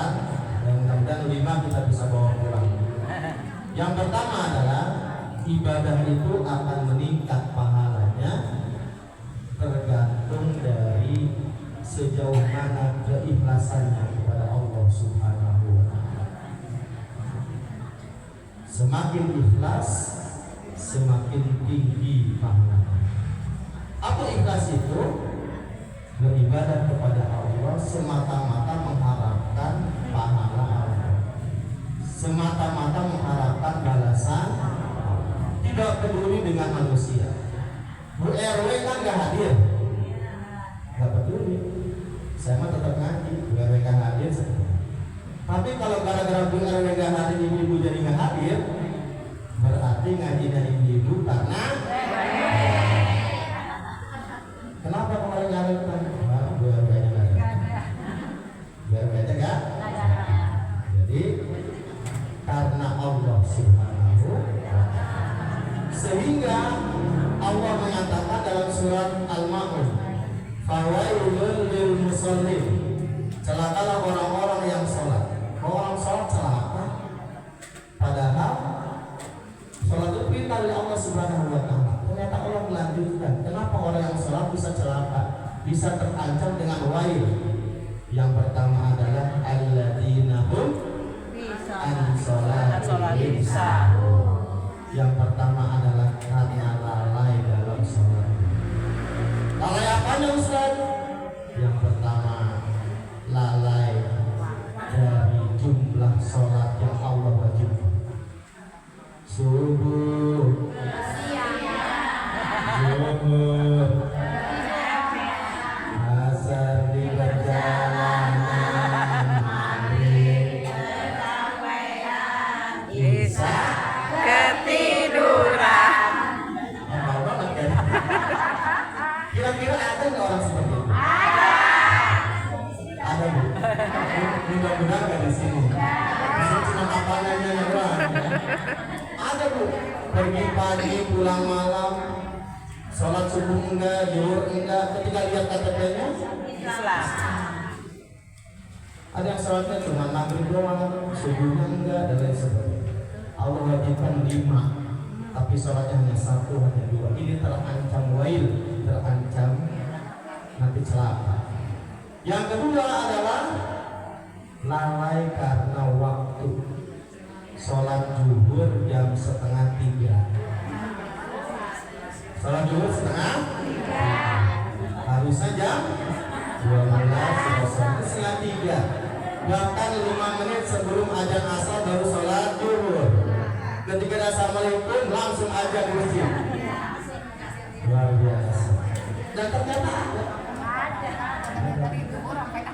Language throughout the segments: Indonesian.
pelajaran dan mudah-mudahan 5 kita bisa bawa pulang. Yang pertama adalah ibadah itu akan meningkat pahalanya tergantung dari sejauh mana keikhlasannya kepada Allah Subhanahu wa Ta'ala. Semakin ikhlas, semakin tinggi pahalanya. Apa ikhlas itu? Beribadah kepada Allah semata-mata mengharapkan pahala Allah, semata-mata mengharapkan balasan, tidak peduli dengan manusia. Bu RW kan gak hadir, gak peduli, saya mah tetap ngaji. Bu RW kan hadir, tapi kalau gara-gara Bu RW gak hadir, ibu-ibu jadi gak hadir, berarti ngajinya ibu-ibu karena kenapa kemarin gak ada? Bu RW nya gak ada, Bu RW nya gak. Jadi karena Allah Subhanahu wa Ta'ala, sehingga Allah menyatakan dalam surat Al-Ma'un, fawailul lil musallin, celakalah orang-orang yang sholat. Orang sholat celaka, padahal sholat itu perintah dari Allah Subhanahu wa Ta'ala. Ternyata Allah melanjutkan, kenapa orang yang sholat bisa celaka, bisa terancam dengan wail. Yang pertama adalah alladzina hum an sholatihim sahun. Yang pertama adalah karena lalai dalam sholat. Lalai apanya Ustaz? Yang pertama, lalai dari jumlah sholat yang Allah wajibkan. Subuh, zuhur, asar di perjalanan, maghrib, isya, ketiduran. Mahal banget kan? Kira-kira ada nggak orang seperti itu? Ada Bu. Mudah-mudahan nggak di sini. Di sini cuma apanya doang. Ada Bu. Pergi pagi, pulang malam, sholat subuh enggak, zuhur enggak. Ketika lihat KTP-nya, Islam. ada yang sholatnya cuma maghrib doang, subuhnya enggak, dan lain sebagainya. Allah wajibkan 5, tapi sholatnya hanya 1, hanya 2. Ini terancam wail, terancam nanti celaka. Yang kedua adalah lalai karena waktu. Sholat zuhur jam 2:30. Sholat zuhur 2:30. Harusnya jam 12:00, 2:30. Bahkan 5 menit sebelum azan asar baru sholat zuhur. Ketika assalamualaikum langsung aja di masjid. Luar biasa. Dan ternyata ada.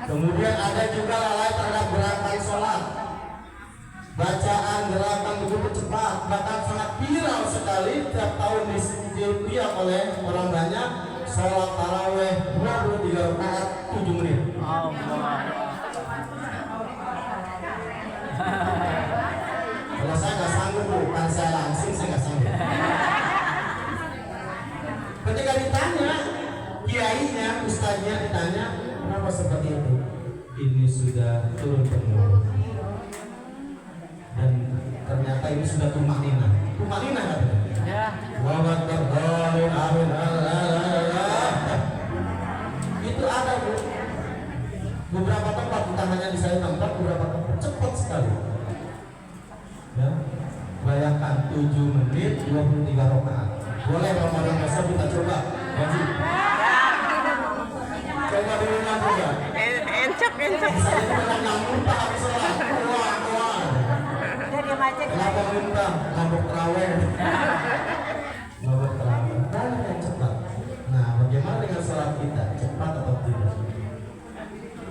Kemudian ada juga lalai terhadap gerakan sholat. Bacaan gerakan begitu cepat, bahkan sangat viral sekali tiap tahun dilihat oleh orang banyak. Sholat taraweh 23 rakaat 7 menit. Kalau saya nggak sanggup bukan saya langsung, saya nggak sanggup. Ketika ditanya kiainya, ustaznya ditanya, kenapa seperti itu? Ini sudah turun temurun. Dan ternyata ini sudah tumak nina katanya. Ya. Wabat berdoa, amin, Allah. Itu ada Bu. Beberapa tempat, bukan hanya di saya tempat, beberapa tempat cepat sekali. Ya, bayangkan 7 menit 23 rakaat. Boleh Ramadan besok kita coba. Wajib. Coba di rumah juga. Encok. Saya itu dengan muntah habis sholat. Wah. Kenapa muntah? Mabuk terawih. Mabuk terawih. Mana yang cepat? Nah, bagaimana dengan sholat kita? Cepat atau tidak?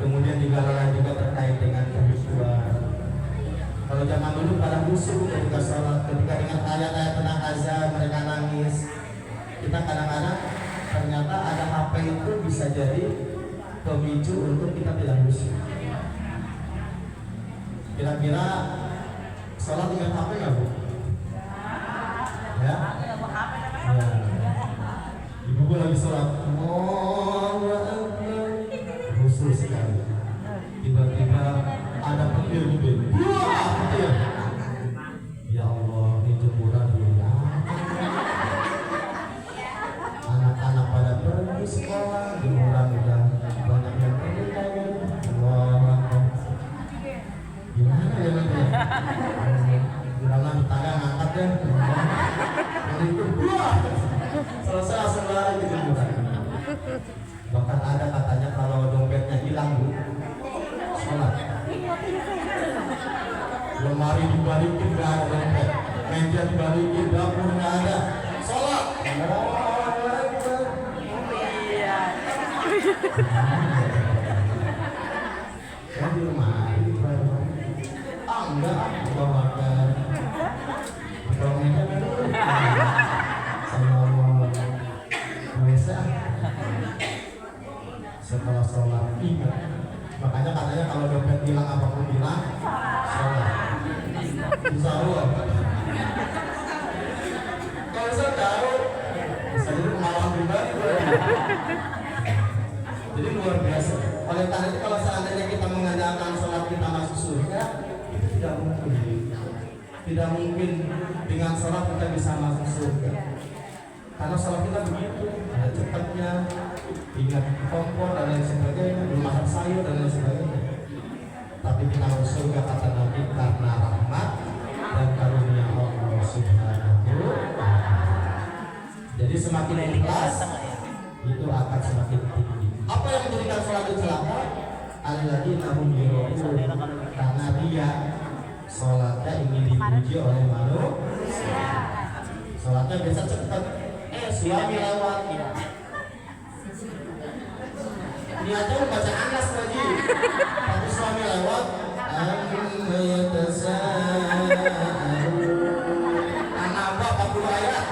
Kemudian juga lalai juga terkait dengan kehusuan. Kalau zaman dulu pada khusyuk ketika sholat, ketika dengan ayat-ayat tentang azan mereka nangis. Kita kadang-kadang ternyata ada HP itu bisa jadi pemicu untuk kita tidak khusyuk. Kira-kira sholat dengan HP nggak Bu? Ya? Ya. Ibu lagi sholat, Allahu Akbar, khusyuk sekali. Tiba-tiba ada petir gitu. Wah, petir. Ya Allah, ini jemuran ya. Anak-anak pada pergi sekolah, jemuran udah banyak yang pergi lagi. Allah, gimana ya nanti? Gimana tetangga ngangkat ya? Nanti itu, wah, selesai langsung lari ke jemuran. Bahkan ada katanya kalau dompetnya hilang bu, sholat. Lemari dibalikin nggak ada dompet, meja dibalikin, dapur nggak ada, sholat. Saya di rumah, enggak, bawa ke meja dulu, sama WC. Setelah sholat ingat, makanya katanya kalau dompet hilang apapun hilang, sholat. Insya Allah. Kalau saya tahu, saya jadi pengalaman pribadi. Jadi luar biasa. Oleh karena itu kalau seandainya kita mengadakan sholat kita masuk surga, itu tidak mungkin. Tidak mungkin dengan sholat kita bisa masuk surga. Karena sholat kita begitu, ada cepatnya, ingat kompor dan lain sebagainya, belum makan sayur dan lain sebagainya. Tapi kita masuk surga kata Nabi karena rahmat dan karunia Allah Subhanahu wa ta'ala. Jadi semakin ikhlas itu akan semakin tinggi. Apa yang menjadikan sholat itu celaka? Alladzina hum yura'un, karena dia sholatnya ingin dipuji oleh manusia. Sholatnya biasa cepat. Suami lewat. Niatnya mau baca Anas lagi. Tapi suami lewat. An-Naba 40 ayat.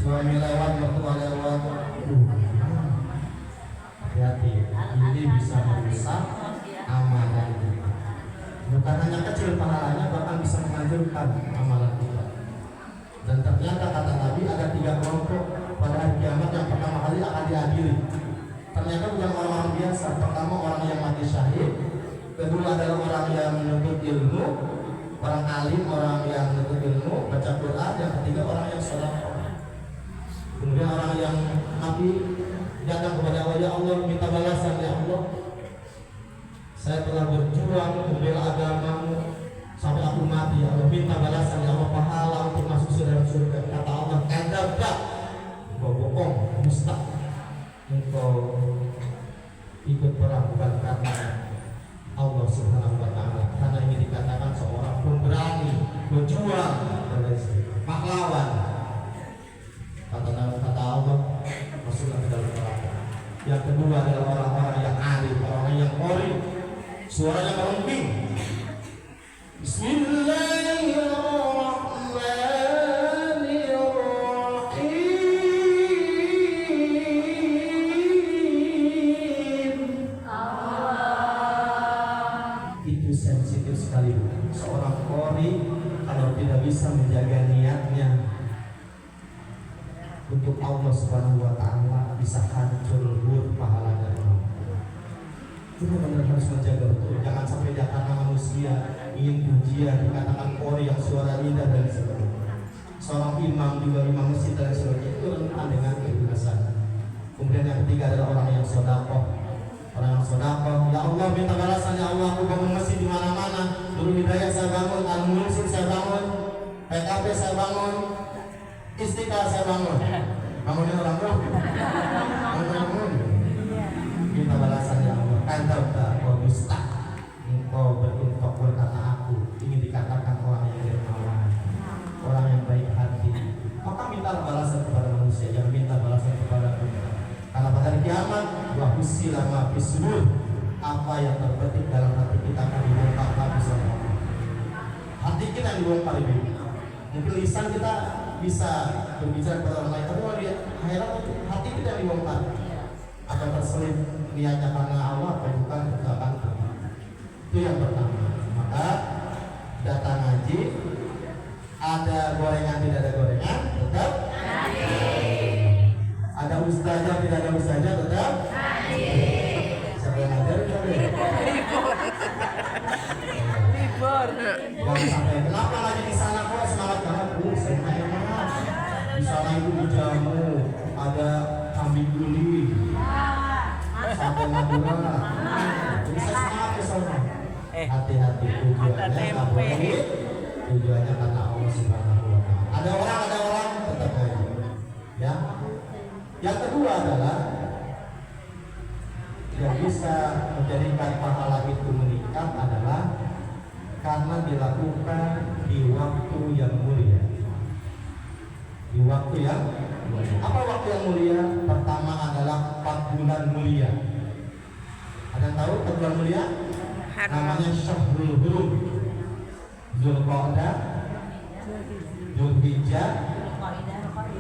Suami lewat, mertua lewat. Hati-hati, ini bisa merusak amalan kita. Bukan hanya kecil pahalanya, bahkan bisa menghancurkan amalan kita. Dan ternyata kata Nabi ada 3 kelompok pada hari kiamat yang pertama kali akan diadili. Ternyata bukan orang-orang biasa. Pertama orang yang mati syahid, kedua adalah orang yang menuntut ilmu, orang alim, orang yang menuntut ilmu, baca Quran, yang ketiga orang yang sedekah. Kemudian orang yang mati datang kepada Allah, ya Allah minta balasan ya Allah. Saya telah berjuang membela agamamu sampai aku mati, ya Allah minta balasan ya Allah, pahala untuk masuk surga. Kata Allah, kadzabta, engkau bohong, dusta, engkau ikut perang bukan karena Allah Subhanahu wa ta'ala, karena ini dikatakan seorang pemberani, berjuang dan pahlawan. Kata Allah, masuklah ke dalam neraka. Yang kedua adalah orang-orang yang alim, orang yang qori, suaranya merengking. Bismillahirrahmanirrahim. Itu sensitif sekali. Seorang qori kalau tidak bisa menjaga niatnya untuk Allah Subhanahu wa ta'ala, bisa hancur lebur pahalanya. Benar-benar harus menjaga betul. Jangan sampai dia karena manusia ingin pujian dikatakan qori yang suara indah dan sebagainya. Seorang imam juga imam masjid dan sebagainya, itu rentan dengan kebinasan. Kemudian yang ketiga adalah orang yang sedekah. Orang yang sedekah, ya Allah minta balasan ya Allah, aku bangun masjid di mana-mana. Dulu Hidayah saya bangun, Al-Muhsin saya bangun, PKP saya bangun, Istiqlal saya bangun. Bangunin orang tua. Bangun. Minta balasan ya Allah. Kadzabta wa dusta. Engkau berinfak berkata aku ingin dikatakan orang yang dermawan, orang yang baik hati. Maka minta balasan kepada manusia, jangan minta balasan kepada kita. Karena pada hari kiamat, wa husila ma fis-sudur, apa yang terbetik dalam hati kita akan dibongkar habis oleh Allah. Hati kita yang dibongkar ini. Mungkin lisan kita bisa berbicara kepada orang lain, tapi kalau di akhirat hati kita dibongkar. Akan terselip niatnya karena Allah atau bukan, akan itu yang pertama. Maka datang ngaji, ada gorengan tidak ada gorengan, tetap ada ustazah tidak ada ustazah, tetap siapa yang ngajar? Hati-hati, tujuannya Ada nggak boleh tempe. tujuannya karena Allah Subhanahu wa Ta'ala. Ada orang tetap haji. Ya. Yang kedua adalah yang bisa menjadikan pahala itu meningkat adalah karena dilakukan di waktu yang mulia. Di waktu yang mulia. Apa waktu yang mulia? Pertama adalah 4 bulan mulia. Ada yang tahu 4 bulan mulia? Namanya Syahrul Hurum. Zulqa'dah, Zulhijjah,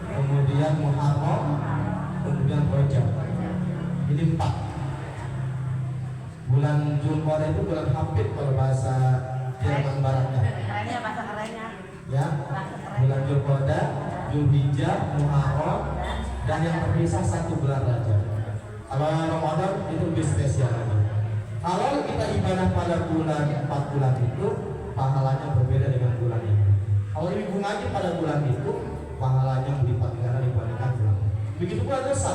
kemudian Muharram, kemudian Rajab. Ini 4. Bulan Zulqa'dah itu bulan Hafid kalau bahasa Jerman Baratnya. Ya, bulan Zulqa'dah, Zulhijjah, Muharram, dan yang terpisah 1 bulan Rajab. Kalau Ramadan itu lebih spesial lagi. Kalau kita ibadah pada bulan 4 bulan itu, pahalanya berbeda dengan bulan itu. Kalau ibu ngaji pada bulan itu, pahalanya berlipat ganda dibandingkan bulan. Begitu pula dosa.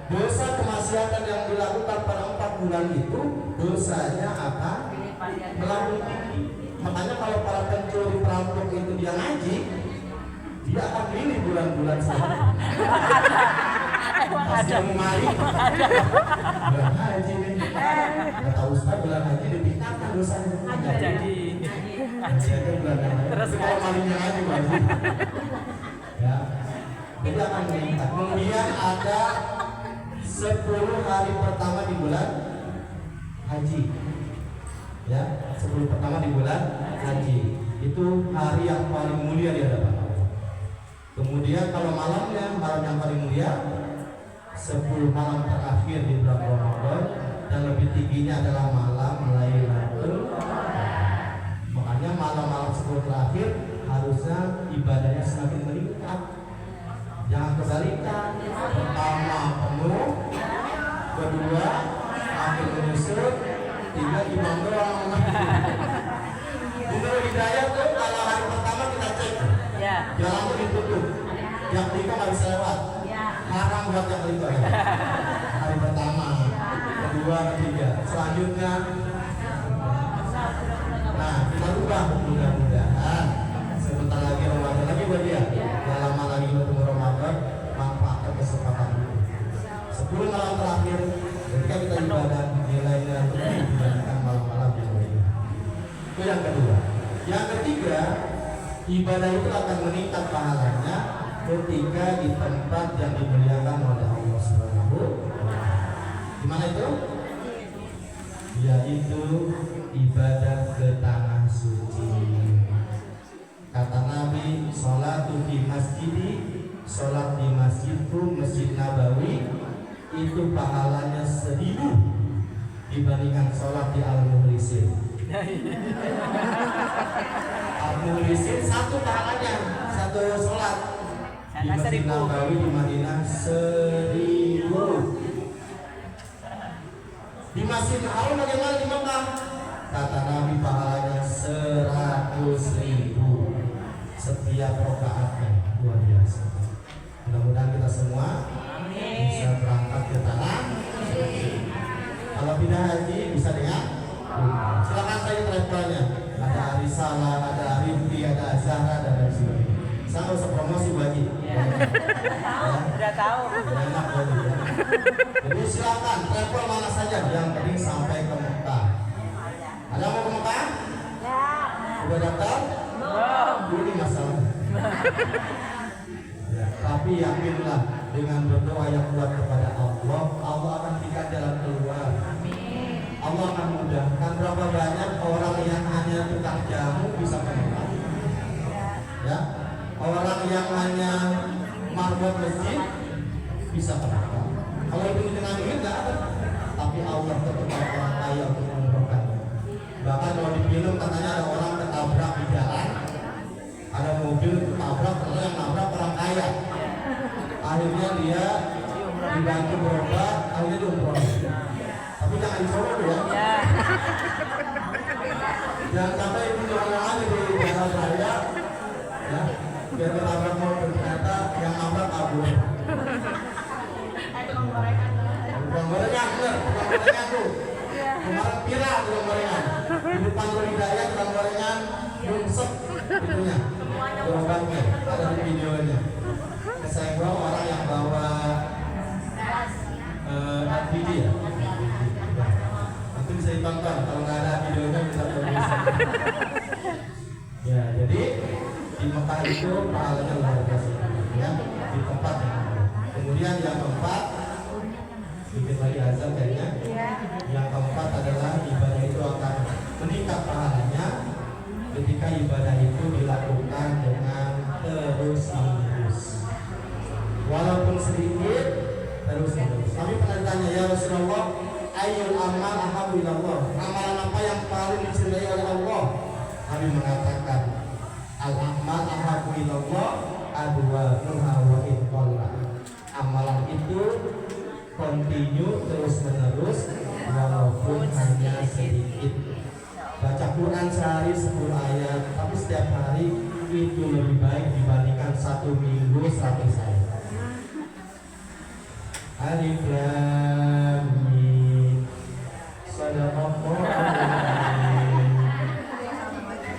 Dosa kemaksiatan yang dilakukan pada 4 bulan itu, dosanya akan melambung tinggi. Makanya kalau para pencuri perampok itu dia ngaji, dia akan pilih bulan-bulan selanjutnya. Pas dia mau mari, bulan haji nih. Kata Ustaz, bulan haji ditingkatkan dosanya. Jadi Bulan haji. Terus Tapi kalau marinya haji wajib. Ya, jadi akan meningkat. Kemudian ada 10 hari pertama di bulan haji. Ya, 10 pertama di bulan haji. Itu hari yang paling mulia di hadapan Allah. Kemudian kalau malamnya, malam yang paling mulia 10 malam terakhir di bulan Ramadan, dan lebih tingginya adalah malam Lailatul Qadar. Makanya malam-malam 10 terakhir harusnya ibadahnya semakin meningkat. Jangan kebalikan. Pertama penuh, kedua makin menyusut, 3 imam doang. Menurut hidayah tuh kalau hari pertama kita cek, jalan tuh ditutup, yang ketiga nggak bisa lewat. Haram buat yang kelima. Hari pertama, kedua, ketiga. Selanjutnya, nah kita rubah mudah-mudahan. Sebentar lagi Ramadan lagi buat dia. Gak lama lagi bertemu Ramadan, manfaatkan kesempatan itu. 10 malam terakhir, ketika kita ibadah, nilainya lebih dibandingkan malam-malam yang lainnya. Itu yang kedua. Yang ketiga, ibadah itu akan meningkat pahalanya ketika di tempat yang dimuliakan oleh Allah Subhanahu wa Ta'ala. Di mana itu? Yaitu ibadah ke tanah suci. Kata Nabi, sholatu di masjidi, sholat di masjidku, Masjid Nabawi, itu pahalanya 1000 dibandingkan sholat di Al-Muhlisin. Al-Muhlisin 1 pahalanya, 1 sholat. Di Masjid Nabawi di Madinah 1000. Di Masjid Haram bagaimana di Mekah? Kata Nabi pahalanya 100.000 setiap rakaatnya. Luar biasa. Mudah-mudahan kita semua bisa berangkat ke tanah suci. Kalau pindah haji bisa dengan silakan saya travelnya. Ada Arisala, ada Arifli, ada Azhara, dan lain sebagainya. Saya nggak usah promosi Bu Haji. Udah tahu. Enak Haji ya. Jadi silakan travel mana saja, yang penting sampai ke Mekah. Ada mau ke Mekah? Ya. Udah daftar? Belum. Ini masalah. Ya, tapi yakinlah dengan berdoa yang kuat kepada Allah, Allah akan berikan jalan keluar. Allah akan mudahkan. Berapa banyak orang yang hanya tukang jamu bisa ke Mekah? Ya. Orang yang hanya marbot masjid bisa ke Mekah. Kalau itu dengan duit nggak ada, tapi Allah tetap orang kaya untuk mengumpulkan. Bahkan kalau di film katanya ada orang ketabrak di jalan, ada mobil ketabrak, ternyata yang nabrak orang kaya. Akhirnya dia dibantu berobat, akhirnya diumroh. Tapi jangan dicoba ya. Jangan sampai itu jangan di jalan raya, ya. Biar ketabrak mobil, ternyata yang nabrak kabur. Tukang gorengan, bener, tukang gorengan tuh. Kemarin viral tukang gorengan. Di depan Nur Hidayah tukang gorengan nyungsep itunya. Gerobaknya ada di videonya. Kesenggol orang yang bawa LPG ya. Nanti bisa ditonton kalau nggak ada videonya bisa terus. Ya, jadi di Mekah itu pahalanya luar biasa ya, di tempat yang kemudian yang keempat sedikit lagi azan kayaknya. Yang keempat adalah ibadah itu akan meningkat pahalanya ketika ibadah itu dilakukan dengan terus-menerus, walaupun sedikit terus-menerus. Kami pernah ditanya, ya Rasulullah, ayyul amal ahabbu ilallah, amalan apa yang paling dicintai oleh Allah? Kami mengatakan al-amal ahabbu ilallah adwamuha wa in qalla. Amalan itu continue terus-menerus walaupun hanya sedikit. Baca Quran sehari 10 ayat, tapi setiap hari itu lebih baik dibandingkan 1 minggu 100 ayat. Alif Lam Mim. Shadaqallahu al-azim.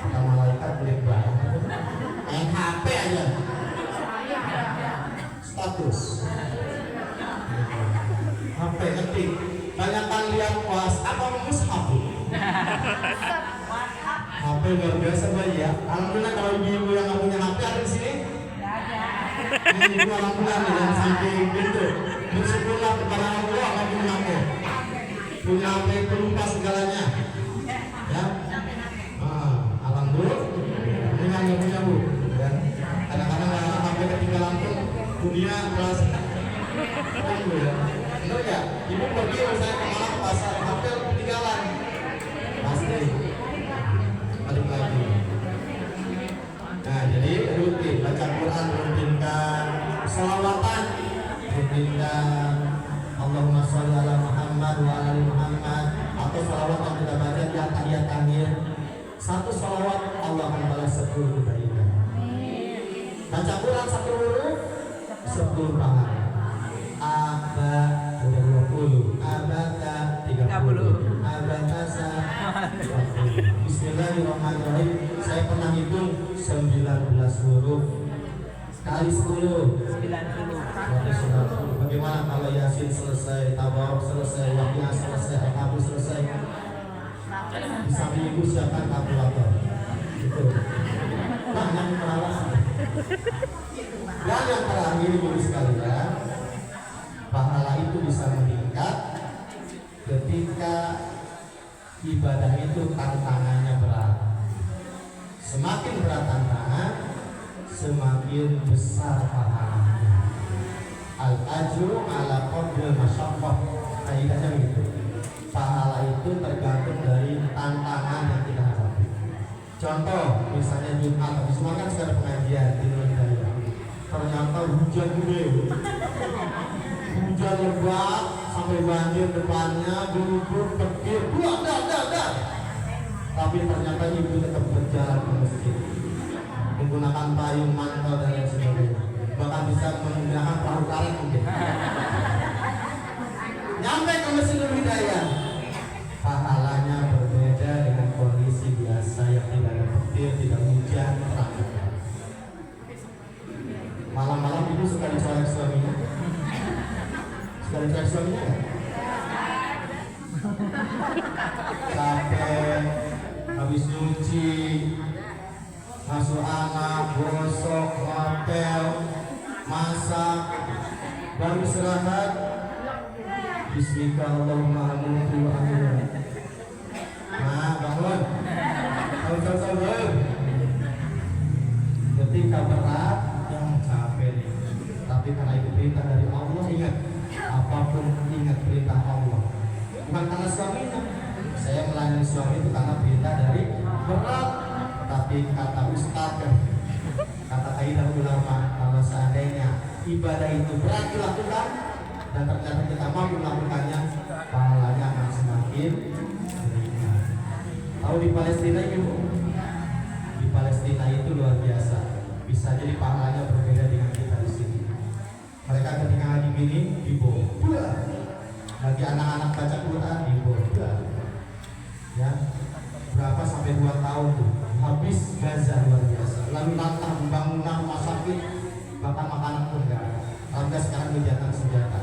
Kata malaikat boleh banget. Main HP aja. Status. HP ngetik. Banyakkan lihat WhatsApp apa mushaf. HP luar biasa Mbak ya. Alhamdulillah kalau ibu-ibu yang nggak punya HP ada di sini. Ini ibu alhamdulillah yang saking gitu. Bersyukurlah kepada Allah nggak punya HP. Punya HP pelupa segalanya. Ya. Alhamdulillah. Dengan nggak punya bu. Ya. Kadang-kadang anak HP ketinggalan pun dunia terasa. Itu ya. Benar ya. Ibu pergi misalnya kemana ke pasar HP ketinggalan. Pasti balik lagi. Nah, jadi rutin baca Quran, rutinkan sholawatan, rutinkan Allahumma sholli ala Muhammad wa ala ali Muhammad, atau sholawat yang kita baca di tahiyat akhir. Satu sholawat Allah akan balas 10 kebaikan. Baca Quran 1 huruf 10 pahala. Aba udah 20, abata 30, abatasa 20. Bismillahirrahmanirrahim. Saya pernah hitung 19 huruf kali 10 90. Bagaimana kalau Yasin selesai, Tabarok selesai, Waqiah selesai, Al-Habib selesai? Di samping ibu siapkan kalkulator. Itu banyak perawat. Dan yang terakhir ibu sekalian, pahala itu bisa meningkat ketika ibadah itu tantangannya berat. Semakin berat tantangan, semakin besar pahalanya. Al-ajru ala qadril masyaqqah. Kaidahnya begitu. Pahala itu tergantung dari tantangan yang kita hadapi. Contoh, misalnya Jumat, habis Jumat kan sudah ada pengajian di Nur Hidayah. Ternyata hujan gede. Hujan lebat sampai banjir depannya, gerubuk, petir, dah. Tapi ternyata ibu tetap berjalan ke masjid menggunakan payung, mantel dan lain sebagainya. Bahkan bisa menggunakan perahu karet mungkin. Nyampe ke Masjid Nur Hidayah, pahalanya berbeda dengan kondisi biasa yang tidak ada petir, tidak hujan, terang. Malam-malam ibu suka dicolek suaminya. Suka dicolek suaminya nggak? Capek, habis nyuci, masuk anak, gosok, hotel, masak, baru istirahat. Bismillahirrahmanirrahim. Nah, bangun. Bangun. Ketika berat, yang capek nih. Tapi karena itu perintah dari Allah, ingat, apapun ingat perintah Allah. Bukan karena suaminya. Saya melayani suami itu karena perintah dari berat. Tapi kata Ustaz, kata kaidah ulama, kalau seandainya ibadah itu berat dilakukan dan ternyata kita mampu melakukannya, pahalanya akan semakin meningkat. Tahu di Palestina ibu? Di Palestina itu luar biasa. Bisa jadi pahalanya berbeda dengan kita di sini. Mereka ketika ngaji gini dibom, bagi anak-anak baca Quran dibom, sampai 2 tahun tuh habis Gaza luar biasa. Lalu lantar bangunan rumah sakit, bahkan makanan pun nggak ada. Alhamdulillah sekarang gencatan senjata.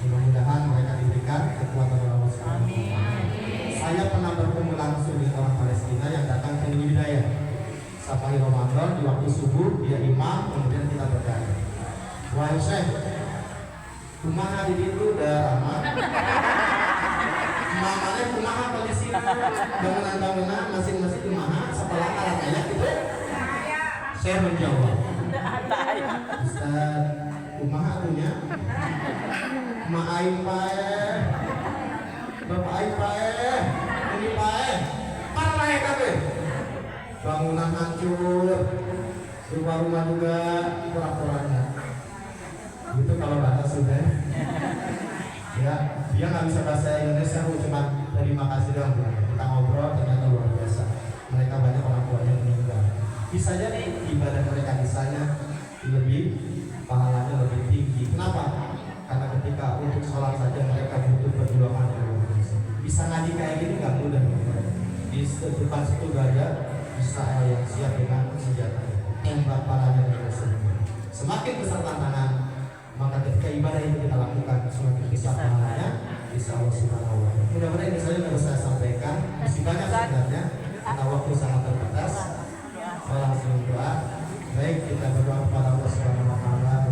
Mudah-mudahan mereka diberikan kekuatan Allah SWT. Saya pernah bertemu langsung dengan orang Palestina yang datang ke Hidayah. Sampai Ramadan di waktu subuh dia imam, kemudian kita bertanya, wahai Syekh, kumaha di itu udah aman? Mamanya kumaha Palestina? Bangunan-bangunan masing-masing kumaha? Setelah alatnya gitu. Saya menjawab, Ustaz, kumaha punya? Ma'ain pae, bapak ain pae, ini pae, mana naik kabe? Bangunan hancur, rumah-rumah juga porak-poraknya. Itu kalau bahasa sudah. Ya, dia nggak bisa bahasa Indonesia, cuma terima kasih doang. Kita ngobrol ternyata luar biasa. Mereka banyak orang tuanya meninggal. Bisa jadi ibadah mereka di sana lebih pahalanya lebih tinggi. Kenapa? Karena ketika untuk sholat saja mereka butuh perjuangan yang luar biasa. Bisa ngaji kayak gini nggak mudah. Di depan situ gak ada Israel yang siap dengan senjata tembak palanya dan sebagainya. Semakin besar tantangan, maka ketika ibadah itu kita lakukan semakin besar pahalanya insya Allah subhanahu wa ta'ala. Mudah-mudahan ini saja yang saya sampaikan. Masih banyak sebenarnya karena waktu sangat terbatas. Saya langsung doa. Baik, kita berdoa kepada Allah subhanahu wa ta'ala.